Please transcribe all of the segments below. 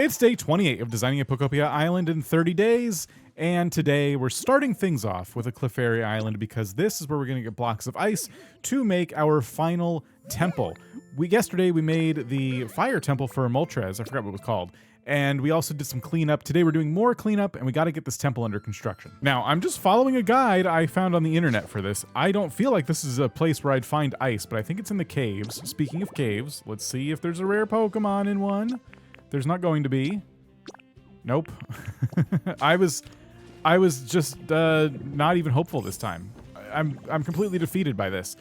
It's day 28 of designing a Pokopia island in 30 days, and today we're starting things off with a Clefairy Island because this is where we're going to get blocks of ice to make our final temple. Yesterday we made the fire temple for Moltres, I forgot what it was called, and we also did some cleanup. Today we're doing more cleanup, and we got to get this temple under construction. Now, I'm just following a guide I found on the internet for this. I don't feel like this is a place where I'd find ice, but I think it's in the caves. Speaking of caves, let's see if there's a rare Pokemon in one. There's not going to be. Nope. I was just not even hopeful this time. I'm completely defeated by this.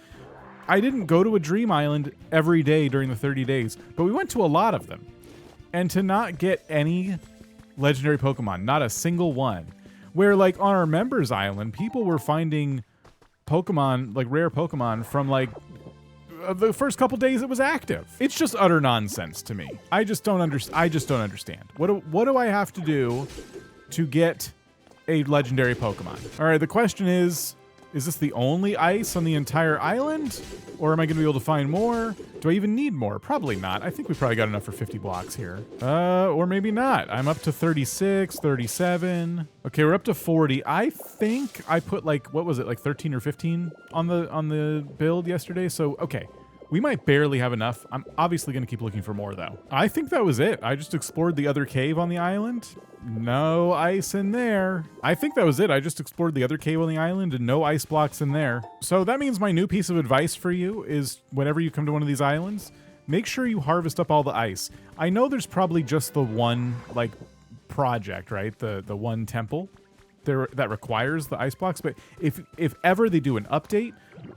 I didn't go to a dream island every day during the 30 days, but we went to a lot of them. And to not get any legendary Pokemon, not a single one, where like on our members island, people were finding Pokemon, like rare Pokemon from like the first couple days it was active. It's just utter nonsense to me. I just don't understand. What do I have to do to get a legendary Pokemon? All right, the question is this the only ice on the entire island? Or am I going to be able to find more? Do I even need more? Probably not. I think we probably got enough for 50 blocks here. Or maybe not. I'm up to 36, 37. Okay, we're up to 40. I think I put like, what was it, like 13 or 15 on the build yesterday? So, okay. We might barely have enough. I'm obviously going to keep looking for more, though. I think that was it. I just explored the other cave on the island. No ice in there. I think that was it. I just explored the other cave on the island and no ice blocks in there. So that means my new piece of advice for you is whenever you come to one of these islands, make sure you harvest up all the ice. I know there's probably just the one, like, project, right? The one temple there that requires the ice blocks. But if ever they do an update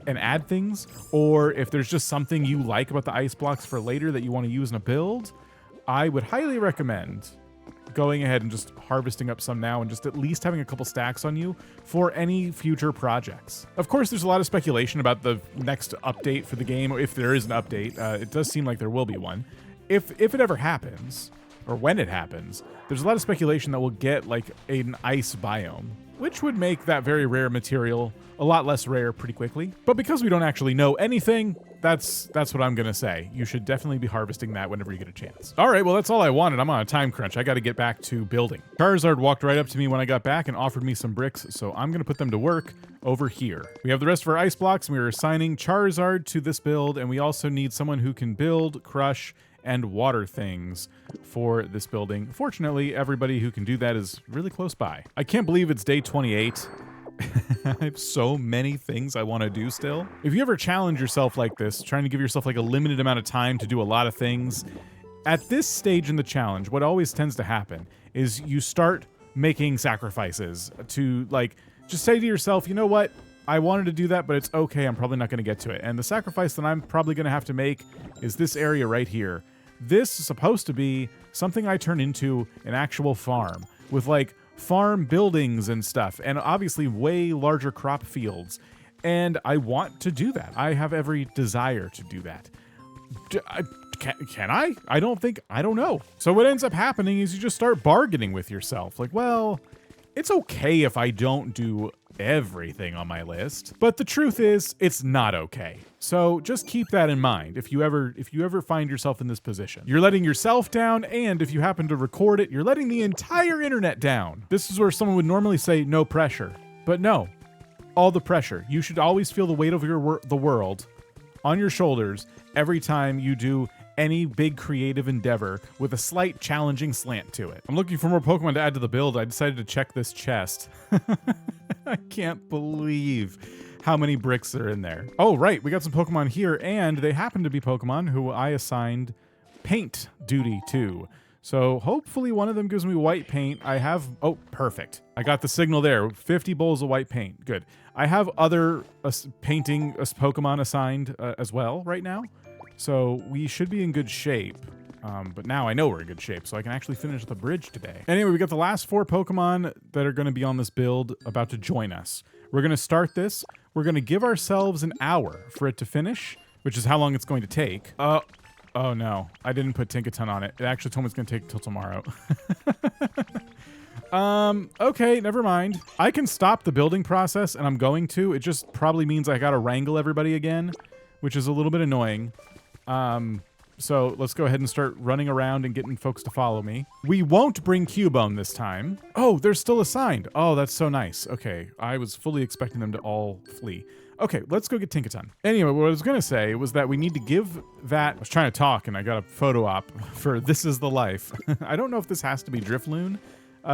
and add things, or if there's just something you like about the ice blocks for later that you want to use in a build, I would highly recommend going ahead and just harvesting up some now and just at least having a couple stacks on you for any future projects. Of course, there's a lot of speculation about the next update for the game, or if there is an update. It does seem like there will be one. If it ever happens, or when it happens, there's a lot of speculation that we'll get like an ice biome, which would make that very rare material a lot less rare pretty quickly. But because we don't actually know anything, that's what I'm gonna say. You should definitely be harvesting that whenever you get a chance. All right, well, that's all I wanted. I'm on a time crunch. I gotta get back to building. Charizard walked right up to me when I got back and offered me some bricks, so I'm gonna put them to work over here. We have the rest of our ice blocks, and we are assigning Charizard to this build, and we also need someone who can build, crush, and water things for this building. Fortunately, everybody who can do that is really close by. I can't believe it's day 28. I have so many things I want to do still. If you ever challenge yourself like this, trying to give yourself like a limited amount of time to do a lot of things, at this stage in the challenge, what always tends to happen is you start making sacrifices to like, just say to yourself, you know what? I wanted to do that, but it's okay. I'm probably not going to get to it. And the sacrifice that I'm probably going to have to make is this area right here. This is supposed to be something I turn into an actual farm with like farm buildings and stuff, and obviously way larger crop fields. And I want to do that. I have every desire to do that. Can I? I don't know. So what ends up happening is you just start bargaining with yourself. Like, well, it's okay if I don't do everything on my list, but the truth is it's not okay. So just keep that in mind if you ever find yourself in this position. You're letting yourself down, and if you happen to record it, you're letting the entire internet down. This is where someone would normally say no pressure, but no, all the pressure. You should always feel the weight of the world on your shoulders every time you do any big creative endeavor with a slight challenging slant to it. I'm looking for more Pokemon to add to the build. I decided to check this chest. I can't believe how many bricks are in there. Oh, right. We got some Pokemon here, and they happen to be Pokemon who I assigned paint duty to. So hopefully one of them gives me white paint. I have, oh, perfect. I got the signal there. 50 bowls of white paint. Good. I have other painting Pokemon assigned as well right now. So we should be in good shape. But now I know we're in good shape, so I can actually finish the bridge today. Anyway, we got the last 4 Pokemon that are going to be on this build about to join us. We're going to start this. We're going to give ourselves an hour for it to finish, which is how long it's going to take. Oh no, I didn't put Tinkaton on it. It actually told me it's going to take until tomorrow. Okay, never mind. I can stop the building process, and I'm going to. It just probably means I got to wrangle everybody again, which is a little bit annoying. So let's go ahead and start running around and getting folks to follow me. We won't bring Cubone this time. Oh, they're still assigned. Oh, that's so nice. Okay, I was fully expecting them to all flee. Okay, let's go get Tinkaton. Anyway, what I was going to say was that we need to give that... I was trying to talk and I got a photo op for This Is the Life. I don't know if this has to be Driftloon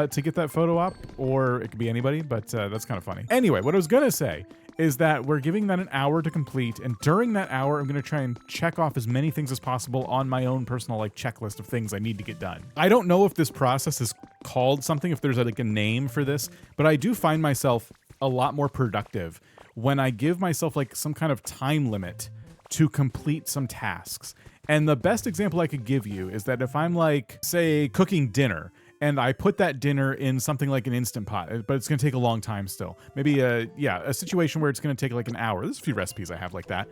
to get that photo op, or it could be anybody, but that's kind of funny. Anyway, what I was going to say is that we're giving that an hour to complete, and during that hour, I'm going to try and check off as many things as possible on my own personal checklist of things I need to get done. I don't know if this process is called something, if there's a name for this, but I do find myself a lot more productive when I give myself some kind of time limit to complete some tasks. And the best example I could give you is that if I'm say cooking dinner, and I put that dinner in something like an Instant Pot, but it's going to take a long time still. Maybe a situation where it's going to take an hour. There's a few recipes I have like that.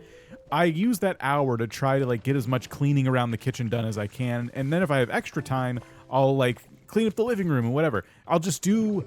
I use that hour to try to get as much cleaning around the kitchen done as I can. And then if I have extra time, I'll clean up the living room and whatever. I'll just do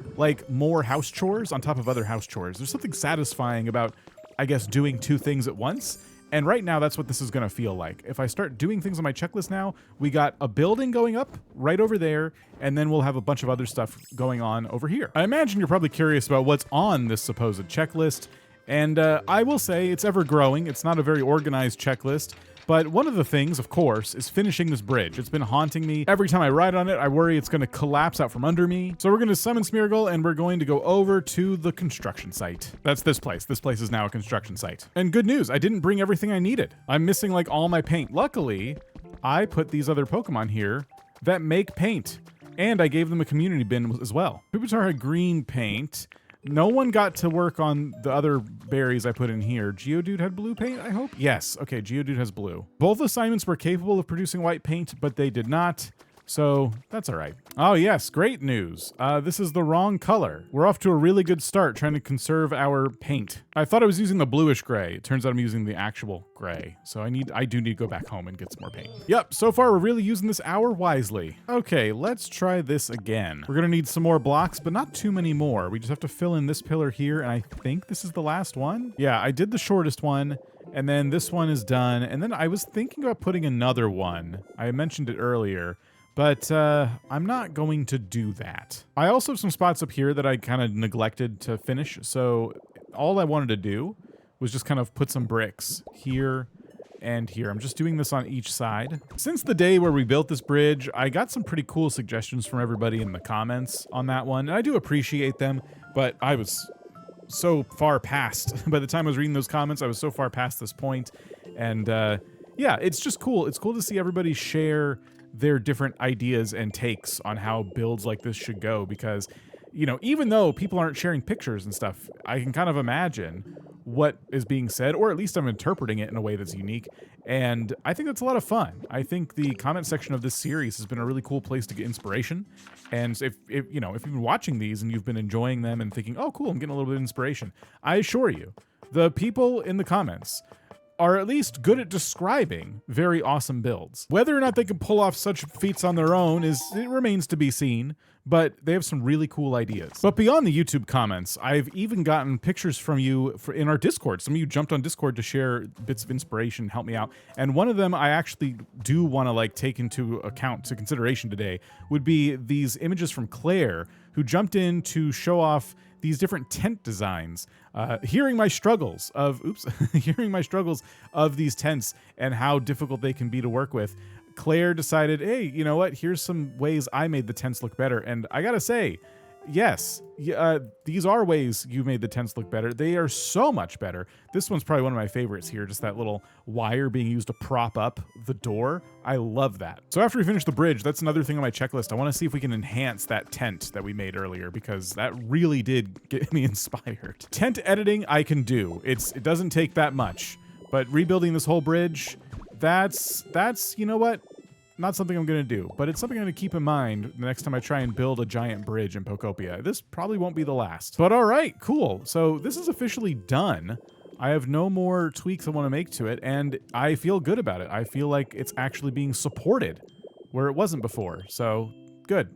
more house chores on top of other house chores. There's something satisfying about, I guess, doing two things at once. And right now, that's what this is going to feel like. If I start doing things on my checklist now, we got a building going up right over there, and then we'll have a bunch of other stuff going on over here. I imagine you're probably curious about what's on this supposed checklist, and I will say it's ever growing. It's not a very organized checklist, but one of the things, of course, is finishing this bridge. It's been haunting me. Every time I ride on it, I worry it's going to collapse out from under me. So we're going to summon Smeargle, and we're going to go over to the construction site. That's this place. This place is now a construction site. And good news, I didn't bring everything I needed. I'm missing all my paint. Luckily, I put these other Pokemon here that make paint, and I gave them a community bin as well. Pupitar had green paint. No one got to work on the other berries I put in here. Geodude had blue paint, I hope? Yes. Okay, Geodude has blue. Both assignments were capable of producing white paint, but they did not. So that's all right. Oh yes, great news. This is the wrong color. We're off to a really good start trying to conserve our paint. I thought I was using the bluish gray. It turns out I'm using the actual gray. So I do need to go back home and get some more paint. Yep, so far we're really using this hour wisely. Okay, let's try this again. We're gonna need some more blocks, but not too many more. We just have to fill in this pillar here, and I think this is the last one. Yeah, I did the shortest one, and then this one is done. And then I was thinking about putting another one. I mentioned it earlier. But I'm not going to do that. I also have some spots up here that I kind of neglected to finish, so all I wanted to do was just kind of put some bricks here and here. I'm just doing this on each side. Since the day where we built this bridge, I got some pretty cool suggestions from everybody in the comments on that one, and I do appreciate them, but I was so far past. By the time I was reading those comments, I was so far past this point, and yeah, it's just cool. It's cool to see everybody share their different ideas and takes on how builds like this should go, because, even though people aren't sharing pictures and stuff, I can kind of imagine what is being said, or at least I'm interpreting it in a way that's unique, and I think that's a lot of fun. I think the comment section of this series has been a really cool place to get inspiration, and if you've been watching these and you've been enjoying them and thinking, oh cool, I'm getting a little bit of inspiration, I assure you, the people in the comments are at least good at describing very awesome builds. Whether or not they can pull off such feats on their own it remains to be seen, but they have some really cool ideas. But beyond the YouTube comments, I've even gotten pictures from you in our Discord. Some of you jumped on Discord to share bits of inspiration, help me out. And one of them I actually do want to take into consideration today would be these images from Claire, who jumped in to show off these different tent designs, hearing my struggles of these tents and how difficult they can be to work with. Claire decided, hey, you know what? Here's some ways I made the tents look better. And I gotta say, yes, these are ways you made the tents look better. They are so much better. This one's probably one of my favorites here, just that little wire being used to prop up the door. I love that. So after we finish the bridge, that's another thing on my checklist. I want to see if we can enhance that tent that we made earlier, because that really did get me inspired. Tent editing I can do. It doesn't take that much, but rebuilding this whole bridge, that's you know what? Not something I'm going to do, but it's something I'm going to keep in mind the next time I try and build a giant bridge in Pokopia. This probably won't be the last. But all right, cool. So this is officially done. I have no more tweaks I want to make to it, and I feel good about it. I feel like it's actually being supported where it wasn't before. So good.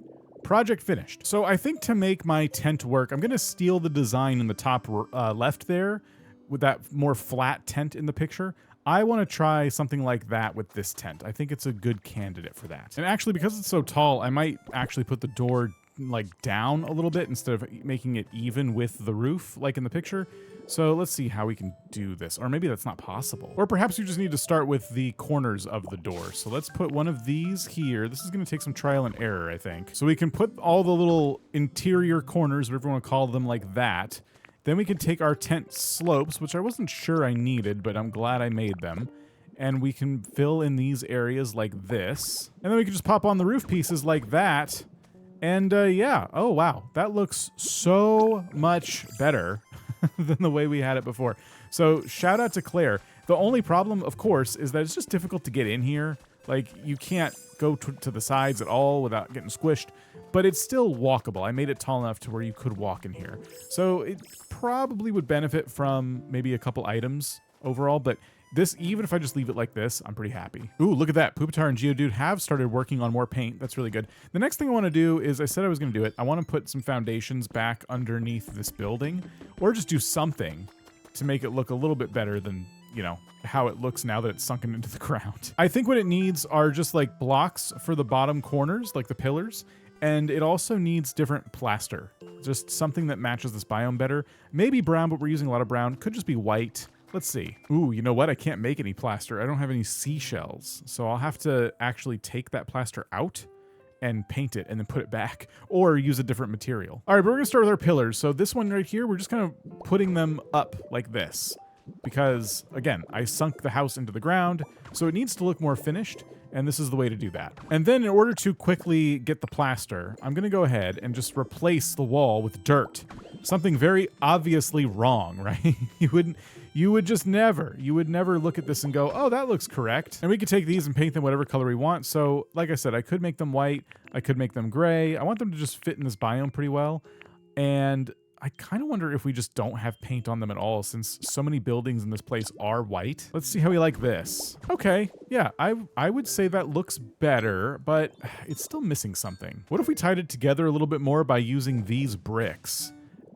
Project finished. So I think to make my tent work, I'm going to steal the design in the top left there with that more flat tent in the picture. I want to try something like that with this tent. I think it's a good candidate for that. And actually, because it's so tall, I might actually put the door like down a little bit instead of making it even with the roof, like in the picture. So let's see how we can do this. Or maybe that's not possible. Or perhaps you just need to start with the corners of the door. So let's put one of these here. This is going to take some trial and error, I think. So we can put all the little interior corners, whatever you want to call them, like that. Then we can take our tent slopes, which I wasn't sure I needed, but I'm glad I made them. And we can fill in these areas like this. And then we can just pop on the roof pieces like that. And yeah, oh wow, that looks so much better than the way we had it before. So shout out to Claire. The only problem, of course, is that it's just difficult to get in here. Like, you can't go to the sides at all without getting squished, but it's still walkable. I made it tall enough to where you could walk in here. So it probably would benefit from maybe a couple items overall, but this, even if I just leave it like this, I'm pretty happy. Ooh, look at that. Poopatar and Geodude have started working on more paint. That's really good. The next thing I want to do is, I said I was going to do it, I want to put some foundations back underneath this building, or just do something to make it look a little bit better than, you know, how it looks now that it's sunken into the ground. I think what it needs are just like blocks for the bottom corners, like the pillars, and it also needs different plaster. Just something that matches this biome better. Maybe brown, but we're using a lot of brown. Could just be white. Let's see. Ooh, you know what? I can't make any plaster. I don't have any seashells. So I'll have to actually take that plaster out and paint it and then put it back, or use a different material. All right, but we're gonna start with our pillars. So this one right here, we're just kind of putting them up like this because, again, I sunk the house into the ground, so it needs to look more finished, and this is the way to do that. And then in order to quickly get the plaster, I'm gonna go ahead and just replace the wall with dirt. Something very obviously wrong, right? You would never look at this and go, oh, that looks correct. And we could take these and paint them whatever color we want. So like I said, I could make them white. I could make them gray. I want them to just fit in this biome pretty well. And I kind of wonder if we just don't have paint on them at all, since so many buildings in this place are white. Let's see how we like this. Okay, yeah, I would say that looks better, but it's still missing something. What if we tied it together a little bit more by using these bricks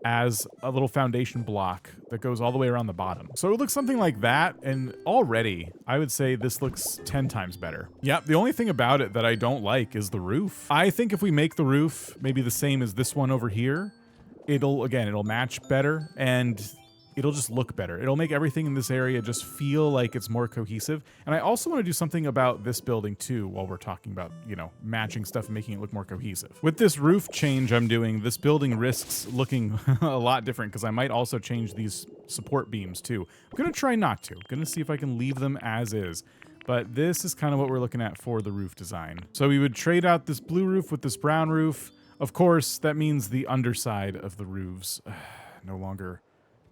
as a little foundation block that goes all the way around the bottom? So it looks something like that, and already I would say this looks 10 times better. Yeah, the only thing about it that I don't like is the roof. I think if we make the roof maybe the same as this one over here, it'll match better, and it'll just look better. It'll make everything in this area just feel like it's more cohesive. And I also want to do something about this building too, while we're talking about, you know, matching stuff and making it look more cohesive. With this roof change I'm doing, this building risks looking a lot different, because I might also change these support beams too. I'm gonna try not to. I'm gonna see if I can leave them as is. But this is kind of what we're looking at for the roof design. So we would trade out this blue roof with this brown roof. Of course, that means the underside of the roofs no longer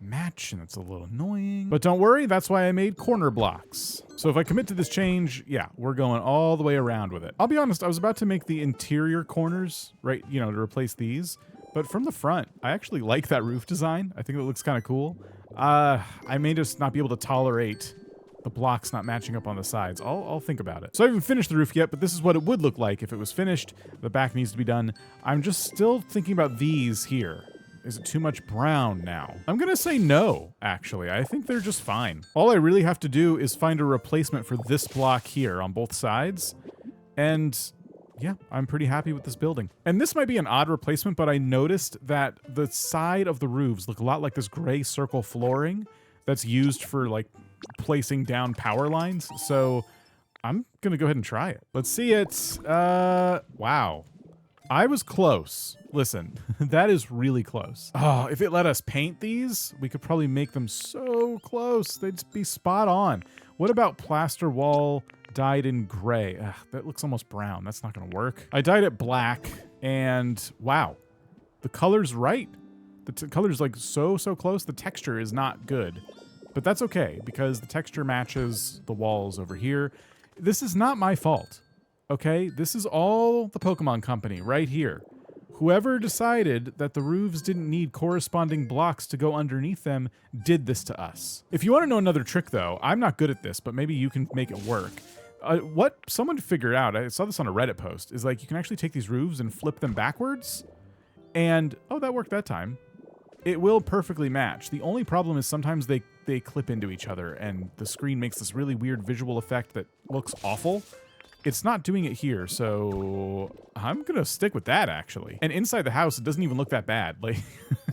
match, and it's a little annoying. But don't worry, that's why I made corner blocks. So if I commit to this change, yeah, we're going all the way around with it. I'll be honest, I was about to make the interior corners, right, you know, to replace these. But from the front, I actually like that roof design. I think it looks kind of cool. I may just not be able to tolerate the blocks not matching up on the sides. I'll think about it. So I haven't finished the roof yet, but this is what it would look like if it was finished. The back needs to be done. I'm just still thinking about these here. Is it too much brown now? I'm gonna say no, actually. I think they're just fine. All I really have to do is find a replacement for this block here on both sides. And yeah, I'm pretty happy with this building. And this might be an odd replacement, but I noticed that the side of the roofs look a lot like this gray circle flooring that's used for like placing down power lines. So I'm gonna go ahead and try it. Let's see it. Wow. I was close. Listen, that is really close. Oh, if it let us paint these, we could probably make them so close. They'd be spot on. What about plaster wall dyed in gray? Ugh, that looks almost brown. That's not gonna work. I dyed it black, and wow, the color's right. The color's like so close. The texture is not good, but that's okay because the texture matches the walls over here. This is not my fault. Okay, this is all the Pokemon Company right here. Whoever decided that the roofs didn't need corresponding blocks to go underneath them did this to us. If you want to know another trick though, I'm not good at this, but maybe you can make it work. What someone figured out, I saw this on a Reddit post, is like you can actually take these roofs and flip them backwards. And, oh, that worked that time. it will perfectly match. The only problem is sometimes they clip into each other and the screen makes this really weird visual effect that looks awful. It's not doing it here, so I'm gonna stick with that actually. And inside the house, it doesn't even look that bad. Like,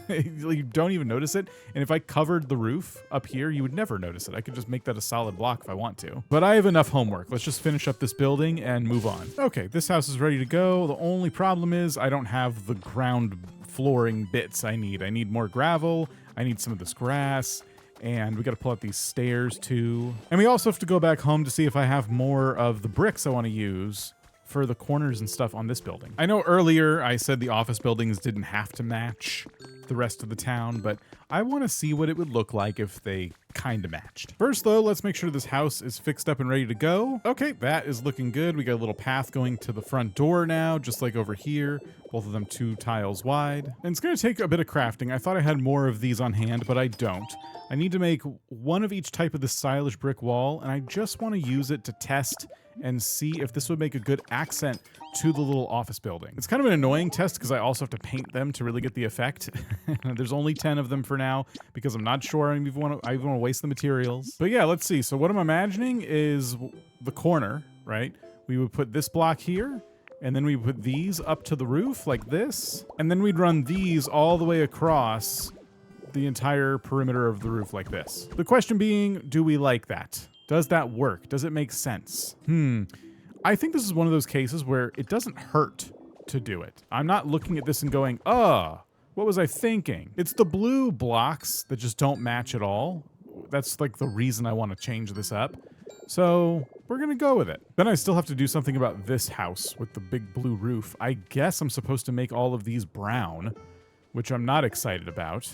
you don't even notice it. And if I covered the roof up here, you would never notice it. I could just make that a solid block if I want to. But I have enough homework. Let's just finish up this building and move on. Okay, this house is ready to go. The only problem is I don't have the ground flooring bits I need. I need more gravel. I need some of this grass. And we got to pull out these stairs too. And we also have to go back home to see if I have more of the bricks I want to use for the corners and stuff on this building. I know earlier I said the office buildings didn't have to match the rest of the town, but I want to see what it would look like if they kind of matched. First though, let's make sure this house is fixed up and ready to go. Okay, that is looking good. We got a little path going to the front door now, just like over here. Both of them 2 tiles wide. And it's gonna take a bit of crafting. I thought I had more of these on hand, but I don't. I need to make one of each type of this stylish brick wall, and I just want to use it to test and see if this would make a good accent to the little office building. It's kind of an annoying test because I also have to paint them to really get the effect. There's only 10 of them for now because I'm not sure I even want to waste the materials. But yeah, let's see. So what I'm imagining is the corner, right? We would put this block here, and then we put these up to the roof like this, and then we'd run these all the way across the entire perimeter of the roof like this. The question being, do we like that? Does that work? Does it make sense? I think this is one of those cases where it doesn't hurt to do it. I'm not looking at this and going, what was I thinking? It's the blue blocks that just don't match at all. That's like the reason I want to change this up. So we're gonna go with it. Then I still have to do something about this house with the big blue roof. I guess I'm supposed to make all of these brown, which I'm not excited about,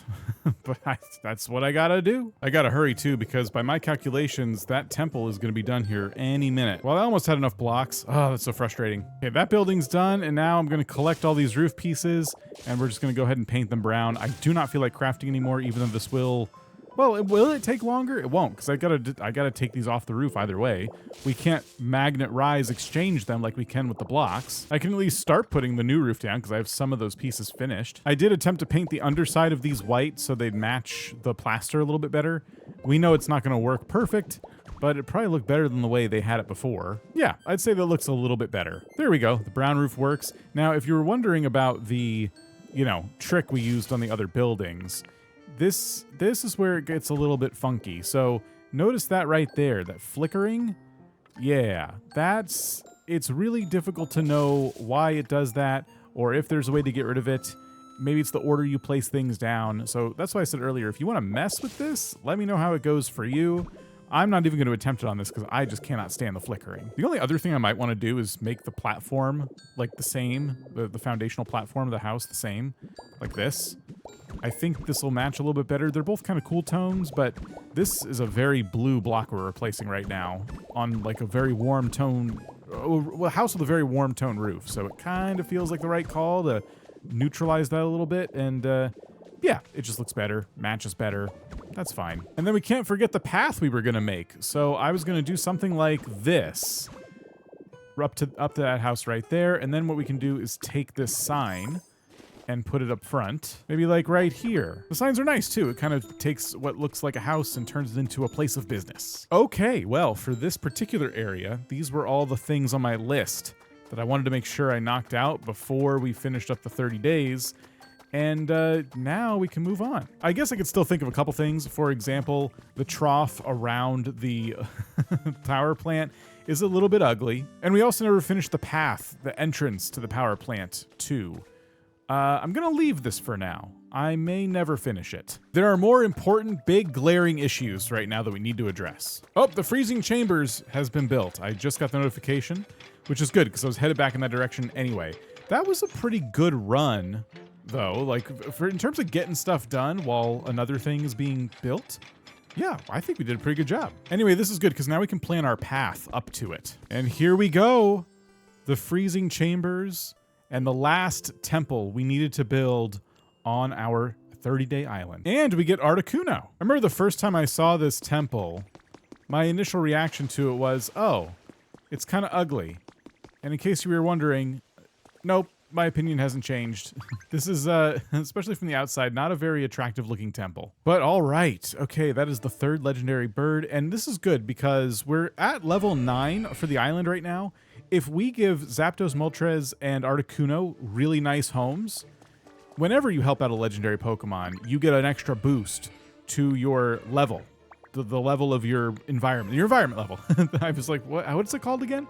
but that's what I gotta do. I gotta hurry too, because by my calculations, that temple is gonna be done here any minute. Well, I almost had enough blocks. Oh, that's so frustrating. Okay, that building's done, and now I'm gonna collect all these roof pieces, and we're just gonna go ahead and paint them brown. I do not feel like crafting anymore, even though this will... Well, will it take longer? It won't, because I gotta take these off the roof either way. We can't magnet rise exchange them like we can with the blocks. I can at least start putting the new roof down because I have some of those pieces finished. I did attempt to paint the underside of these white so they'd match the plaster a little bit better. We know it's not gonna work perfect, but it probably looked better than the way they had it before. Yeah, I'd say that looks a little bit better. There we go, the brown roof works. Now, if you were wondering about the, trick we used on the other buildings, this is where it gets a little bit funky. So notice that right there, that flickering. Yeah, it's really difficult to know why it does that or if there's a way to get rid of it. Maybe it's the order you place things down. So that's why I said earlier, if you want to mess with this, let me know how it goes for you. I'm not even going to attempt it on this because I just cannot stand the flickering. The only other thing I might want to do is make the platform like the same, the foundational platform of the house the same, like this. I think this will match a little bit better. They're both kind of cool tones, but this is a very blue block we're replacing right now on like a very warm tone, a house with a very warm tone roof. So it kind of feels like the right call to neutralize that a little bit. And yeah, it just looks better, matches better. That's fine. And then we can't forget the path we were gonna make. So I was gonna do something like this up to that house right there. And then what we can do is take this sign and put it up front. Maybe like right here. The signs are nice too. It kind of takes what looks like a house and turns it into a place of business. Okay, well, for this particular area, these were all the things on my list that I wanted to make sure I knocked out before we finished up the 30 days. And now we can move on. I guess I could still think of a couple things. For example, the trough around the power plant is a little bit ugly. And we also never finished the path, the entrance to the power plant too. I'm gonna leave this for now. I may never finish it. There are more important, big, glaring issues right now that we need to address. Oh, the freezing chambers has been built. I just got the notification, which is good because I was headed back in that direction anyway. That was a pretty good run, though. Like, in terms of getting stuff done while another thing is being built, yeah, I think we did a pretty good job. Anyway, this is good because now we can plan our path up to it. And here we go. The freezing chambers and the last temple we needed to build on our 30-day island. And we get Articuno. I remember the first time I saw this temple, my initial reaction to it was, oh, it's kind of ugly. And in case you were wondering, nope, my opinion hasn't changed. This is, especially from the outside, not a very attractive looking temple. But all right, okay, that is the third legendary bird, and this is good because we're at level 9 for the island right now. If we give Zapdos, Moltres, and Articuno really nice homes, whenever you help out a legendary Pokemon, you get an extra boost to your level, the level of your environment level. I was like, what's it called again?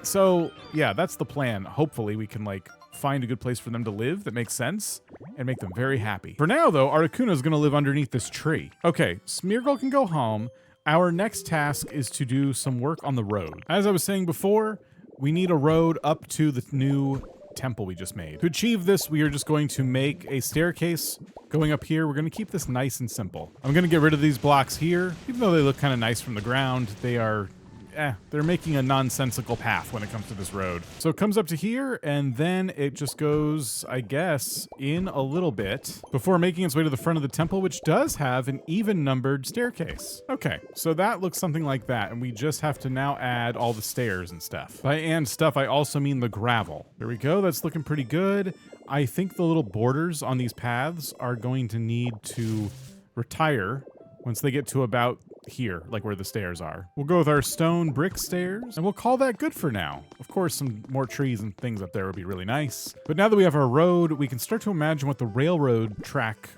So yeah, that's the plan. Hopefully we can like find a good place for them to live that makes sense and make them very happy. For now though, Articuno is going to live underneath this tree. Okay, Smeargle can go home. Our next task is to do some work on the road. As I was saying before, we need a road up to the new temple we just made. To achieve this, we are just going to make a staircase going up here. We're going to keep this nice and simple. I'm going to get rid of these blocks here. Even though they look kind of nice from the ground, they are they're making a nonsensical path when it comes to this road. So it comes up to here, and then it just goes, I guess, in a little bit before making its way to the front of the temple, which does have an even-numbered staircase. Okay, so that looks something like that, and we just have to now add all the stairs and stuff. By and stuff, I also mean the gravel. There we go, that's looking pretty good. I think the little borders on these paths are going to need to retire once they get to about here, like where the stairs are. We'll go with our stone brick stairs, and we'll call that good for now. Of course, some more trees and things up there would be really nice. But now that we have our road, we can start to imagine what the railroad track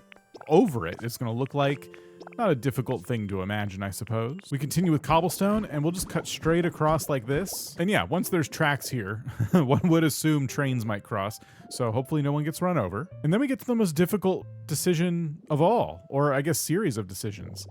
over it is going to look like. Not a difficult thing to imagine, I suppose. We continue with cobblestone, and we'll just cut straight across like this. And yeah, once there's tracks here, one would assume trains might cross, so hopefully no one gets run over. And then we get to the most difficult decision of all, or I guess series of decisions.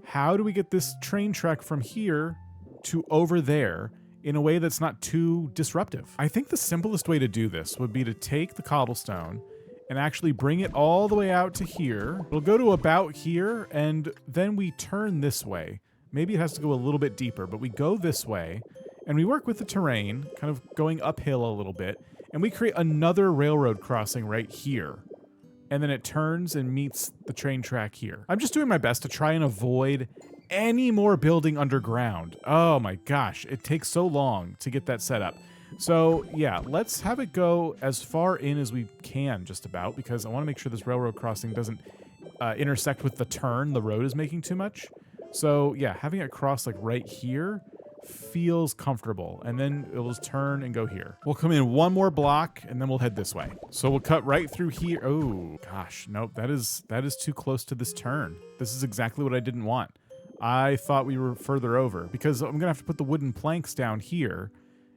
How do we get this train track from here to over there in a way that's not too disruptive? I think the simplest way to do this would be to take the cobblestone and actually bring it all the way out to here. It'll go to about here, and then we turn this way. Maybe it has to go a little bit deeper, but we go this way, and we work with the terrain, kind of going uphill a little bit, and we create another railroad crossing right here. And then it turns and meets the train track here. I'm just doing my best to try and avoid any more building underground. Oh my gosh, it takes so long to get that set up. So yeah, let's have it go as far in as we can just about, because I want to make sure this railroad crossing doesn't intersect with the turn the road is making too much. So yeah, having it cross like right here feels comfortable, and then it'll just turn and go here. We'll come in one more block and then we'll head this way. So we'll cut right through here. Oh gosh, nope, that is too close to this turn. This is exactly what I didn't want. I thought we were further over because I'm gonna have to put the wooden planks down here,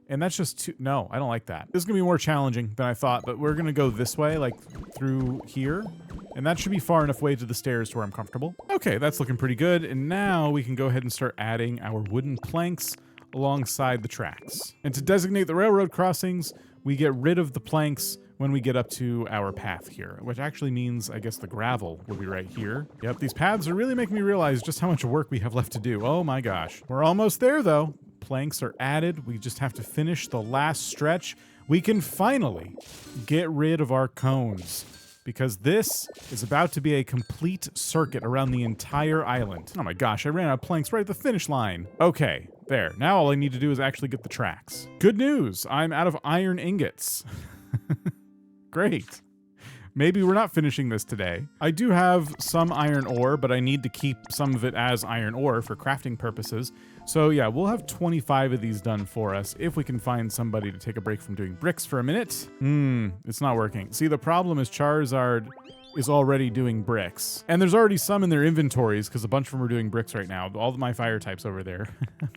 and that's just too, no, I don't like that. This is gonna be more challenging than I thought, but we're gonna go this way, like through here, and that should be far enough way to the stairs to where I'm comfortable. Okay, that's looking pretty good, and now we can go ahead and start adding our wooden planks alongside the tracks. And to designate the railroad crossings, we get rid of the planks when we get up to our path here, which actually means, I guess, the gravel will be right here. Yep, these paths are really making me realize just how much work we have left to do. Oh my gosh. We're almost there though. Planks are added. We just have to finish the last stretch. We can finally get rid of our cones, because this is about to be a complete circuit around the entire island. Oh my gosh, I ran out of planks right at the finish line. Okay, there. Now all I need to do is actually get the tracks. Good news, I'm out of iron ingots. Great. Maybe we're not finishing this today. I do have some iron ore, but I need to keep some of it as iron ore for crafting purposes. So yeah, we'll have 25 of these done for us if we can find somebody to take a break from doing bricks for a minute. It's not working. See, the problem is Charizard is already doing bricks. And there's already some in their inventories because a bunch of them are doing bricks right now. All of my fire types over there.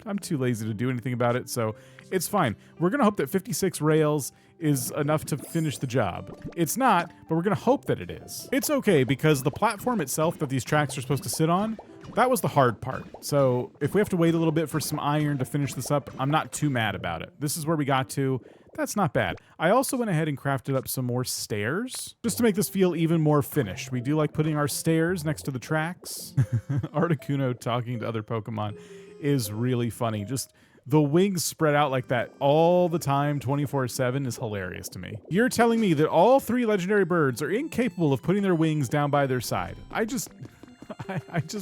I'm too lazy to do anything about it, so it's fine. We're gonna hope that 56 rails is enough to finish the job. It's not, but we're gonna hope that it is. It's okay because the platform itself that these tracks are supposed to sit on, that was the hard part. So if we have to wait a little bit for some iron to finish this up, I'm not too mad about it. This is where we got to. That's not bad. I also went ahead and crafted up some more stairs just to make this feel even more finished. We do like putting our stairs next to the tracks. Articuno talking to other Pokemon is really funny. Just the wings spread out like that all the time, 24/7, is hilarious to me. You're telling me that all 3 legendary birds are incapable of putting their wings down by their side.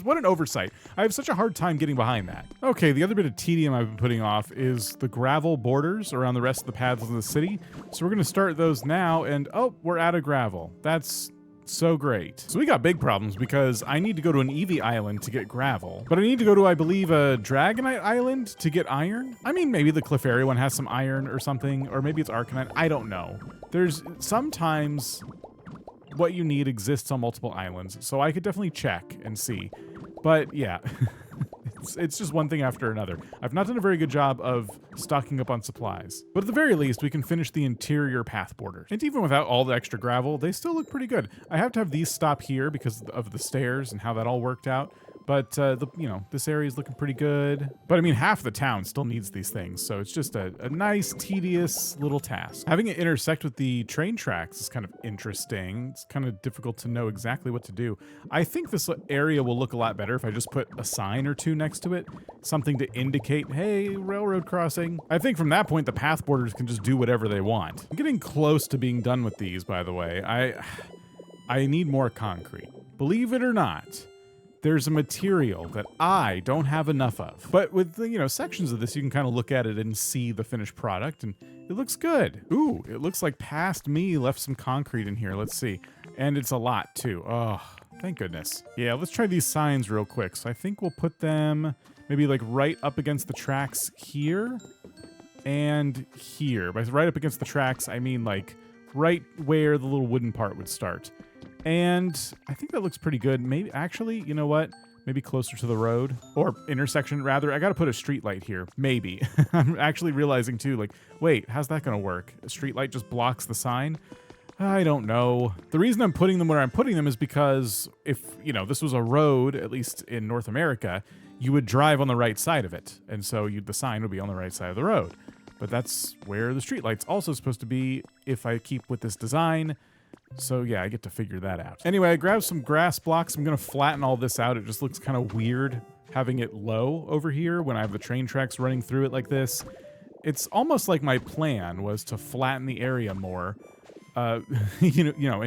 what an oversight. I have such a hard time getting behind that. Okay, the other bit of tedium I've been putting off is the gravel borders around the rest of the paths of the city. So we're gonna start those now, and oh, we're out of gravel. That's so great. So we got big problems because I need to go to an Eevee island to get gravel, but I need to go to, I believe, a Dragonite island to get iron. I mean, maybe the Clefairy one has some iron or something, or maybe it's Arcanine. I don't know. There's sometimes what you need exists on multiple islands, so I could definitely check and see. But yeah, it's just one thing after another. I've not done a very good job of stocking up on supplies. But at the very least, we can finish the interior path borders. And even without all the extra gravel, they still look pretty good. I have to have these stop here because of the stairs and how that all worked out. But, this area is looking pretty good. But I mean, half the town still needs these things, so it's just a nice, tedious little task. Having it intersect with the train tracks is kind of interesting. It's kind of difficult to know exactly what to do. I think this area will look a lot better if I just put a sign or two next to it. Something to indicate, hey, railroad crossing. I think from that point, the path borders can just do whatever they want. I'm getting close to being done with these, by the way. I need more concrete. Believe it or not, there's a material that I don't have enough of. But with the, sections of this, you can kind of look at it and see the finished product, and it looks good. Ooh, it looks like past me left some concrete in here. Let's see. And it's a lot, too. Oh, thank goodness. Yeah, let's try these signs real quick. So I think we'll put them maybe like right up against the tracks here and here. By right up against the tracks, I mean like right where the little wooden part would start. And I think that looks pretty good. Maybe, actually, you know what? Maybe closer to the road, or intersection rather. I gotta put a street light here, maybe. I'm actually realizing too, like, wait, how's that gonna work? A street light just blocks the sign? I don't know. The reason I'm putting them where I'm putting them is because if, this was a road, at least in North America, you would drive on the right side of it. And so the sign would be on the right side of the road. But that's where the street light's also supposed to be if I keep with this design. So yeah, I get to figure that out. Anyway, I grabbed some grass blocks. I'm gonna flatten all this out. It just looks kind of weird having it low over here when I have the train tracks running through it like this. It's almost like my plan was to flatten the area more, and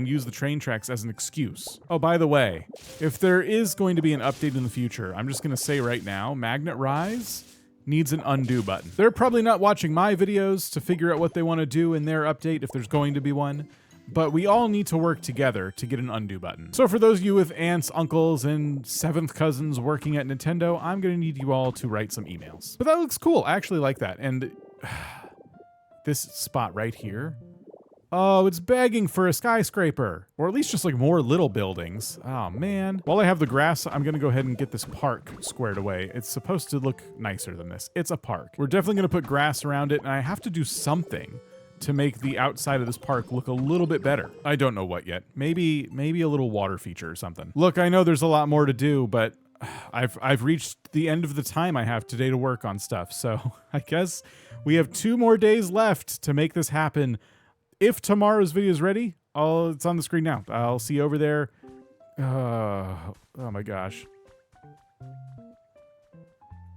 use the train tracks as an excuse. Oh, by the way, if there is going to be an update in the future, I'm just gonna say right now, Magnet Rise needs an undo button. They're probably not watching my videos to figure out what they want to do in their update if there's going to be one. But we all need to work together to get an undo button. So for those of you with aunts, uncles, and 7th cousins working at Nintendo, I'm gonna need you all to write some emails. But that looks cool. I actually like that. And this spot right here, oh, it's begging for a skyscraper. Or at least just like more little buildings. Oh man. While I have the grass, I'm gonna go ahead and get this park squared away. It's supposed to look nicer than this. It's a park. We're definitely gonna put grass around it, and I have to do something to make the outside of this park look a little bit better. I don't know what yet. Maybe a little water feature or something. Look, I know there's a lot more to do, but I've reached the end of the time I have today to work on stuff. So I guess we have 2 more days left to make this happen. If tomorrow's video is ready, it's on the screen now. I'll see you over there. Oh my gosh.